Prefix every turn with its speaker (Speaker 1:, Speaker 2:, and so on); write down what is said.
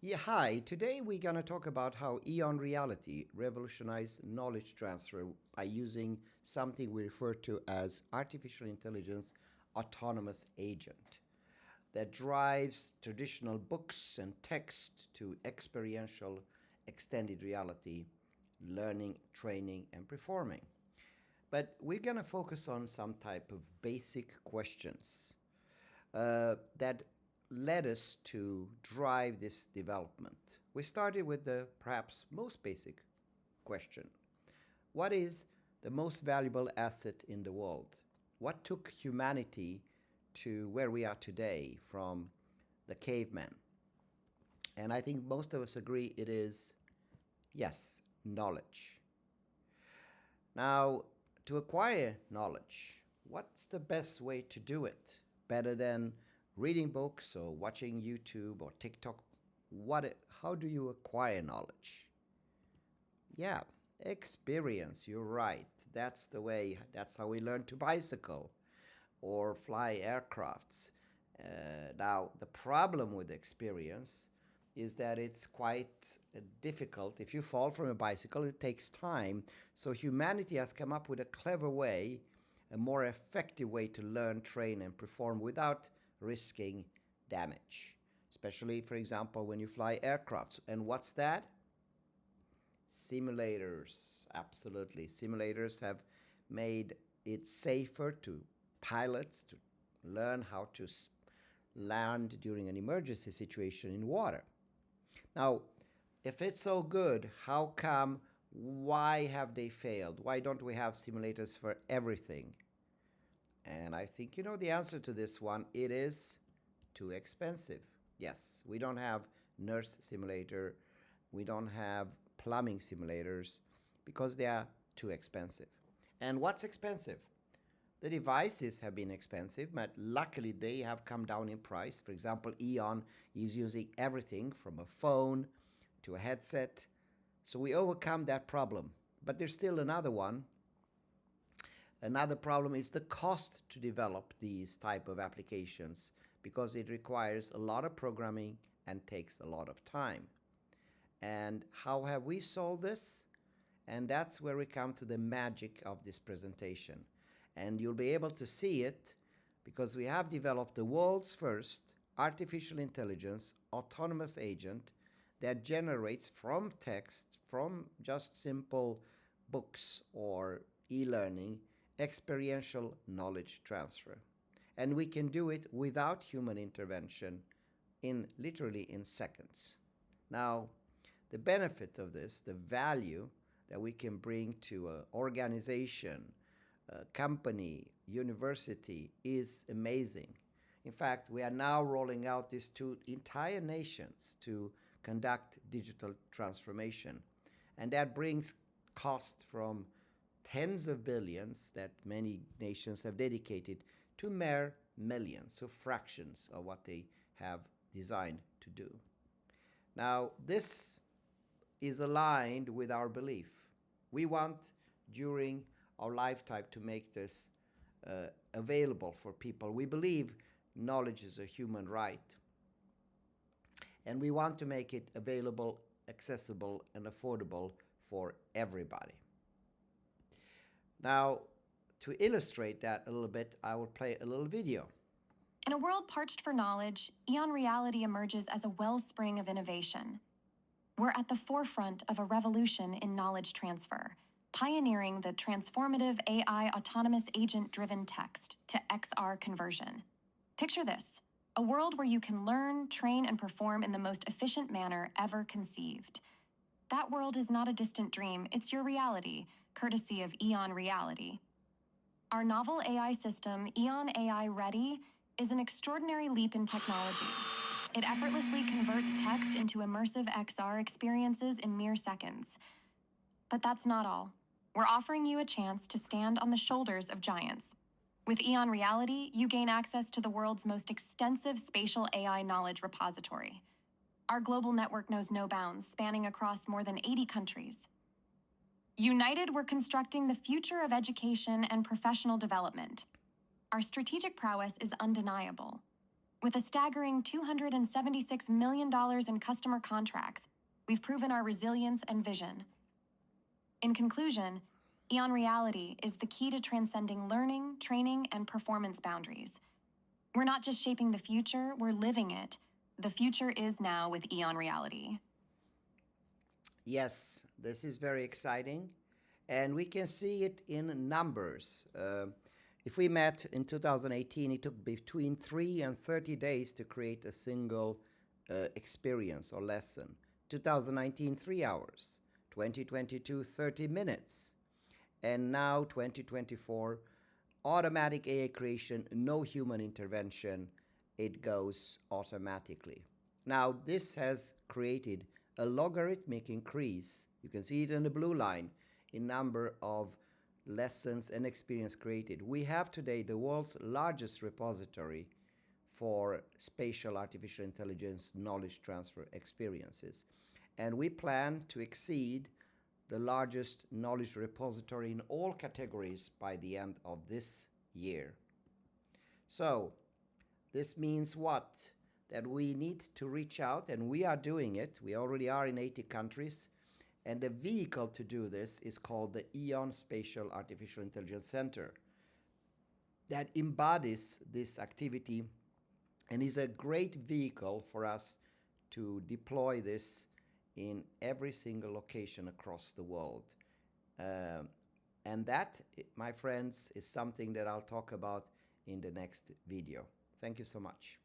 Speaker 1: Yeah, hi. Today we're going to talk about how Eon Reality revolutionized knowledge transfer by using something we refer to as artificial intelligence autonomous agent that drives traditional books and text to experiential extended reality, learning, training, and performing. But we're going to focus on some type of basic questions that led us to drive this development. We started with the perhaps most basic question. What is the most valuable asset in the world? What took humanity to where we are today from the caveman? And I think most of us agree it is, yes, knowledge. Now, to acquire knowledge, what's the best way to do it? Better than reading books or watching YouTube or TikTok? How do you acquire knowledge? Yeah, experience, you're right. That's the way, that's how we learn to bicycle or fly aircrafts. Now, the problem with experience is that it's quite difficult. If you fall from a bicycle, it takes time. So humanity has come up with a clever way, a more effective way to learn, train, and perform without risking damage. Especially, for example, when you fly aircrafts. And what's that? Simulators. Absolutely. Simulators have made it safer to pilots to learn how to land during an emergency situation in water. Now, if it's so good, how come, why have they failed? Why don't we have simulators for everything? And I think you know the answer to this one. It is too expensive. Yes, we don't have nurse simulator. We don't have plumbing simulators because they are too expensive. And what's expensive? The devices have been expensive, but luckily they have come down in price. For example, Eon is using everything from a phone to a headset. So we overcome that problem. But there's still another one. Another problem is the cost to develop these type of applications because it requires a lot of programming and takes a lot of time. And how have we solved this? And that's where we come to the magic of this presentation. And you'll be able to see it because we have developed the world's first artificial intelligence autonomous agent that generates from text, from just simple books or e-learning, experiential knowledge transfer. And we can do it without human intervention literally in seconds. Now, the benefit of this, the value that we can bring to an organization, a company, university is amazing. In fact, we are now rolling out this to entire nations to conduct digital transformation. And that brings cost from tens of billions that many nations have dedicated to mere millions, so fractions of what they have designed to do. Now, this is aligned with our belief. We want, during our lifetime, to make this available for people. We believe knowledge is a human right. And we want to make it available, accessible, and affordable for everybody. Now, to illustrate that a little bit, I will play a little video.
Speaker 2: In a world parched for knowledge, Eon Reality emerges as a wellspring of innovation. We're at the forefront of a revolution in knowledge transfer, pioneering the transformative AI autonomous agent-driven text to XR conversion. Picture this, a world where you can learn, train, and perform in the most efficient manner ever conceived. That world is not a distant dream, it's your reality, courtesy of Eon Reality. Our novel AI system, Eon AI Ready, is an extraordinary leap in technology. It effortlessly converts text into immersive XR experiences in mere seconds. But that's not all. We're offering you a chance to stand on the shoulders of giants. With Eon Reality, you gain access to the world's most extensive spatial AI knowledge repository. Our global network knows no bounds, spanning across more than 80 countries. United, we're constructing the future of education and professional development. Our strategic prowess is undeniable. With a staggering $276 million in customer contracts, we've proven our resilience and vision. In conclusion, Eon Reality is the key to transcending learning, training, and performance boundaries. We're not just shaping the future, we're living it. The future is now with Eon Reality.
Speaker 1: Yes, this is very exciting, and we can see it in numbers. If we met in 2018, it took between 3 and 30 days to create a single experience or lesson. 2019, 3 hours. 2022, 30 minutes. And now, 2024, automatic AI creation, no human intervention. It goes automatically. Now, this has created a logarithmic increase. You can see it in the blue line in number of lessons and experience created. We have today the world's largest repository for spatial artificial intelligence knowledge transfer experiences. And we plan to exceed the largest knowledge repository in all categories by the end of this year. So, this means what? That we need to reach out, and we are doing it. We already are in 80 countries. And the vehicle to do this is called the Eon Spatial Artificial Intelligence Center that embodies this activity and is a great vehicle for us to deploy this in every single location across the world. And that, my friends, is something that I'll talk about in the next video. Thank you so much.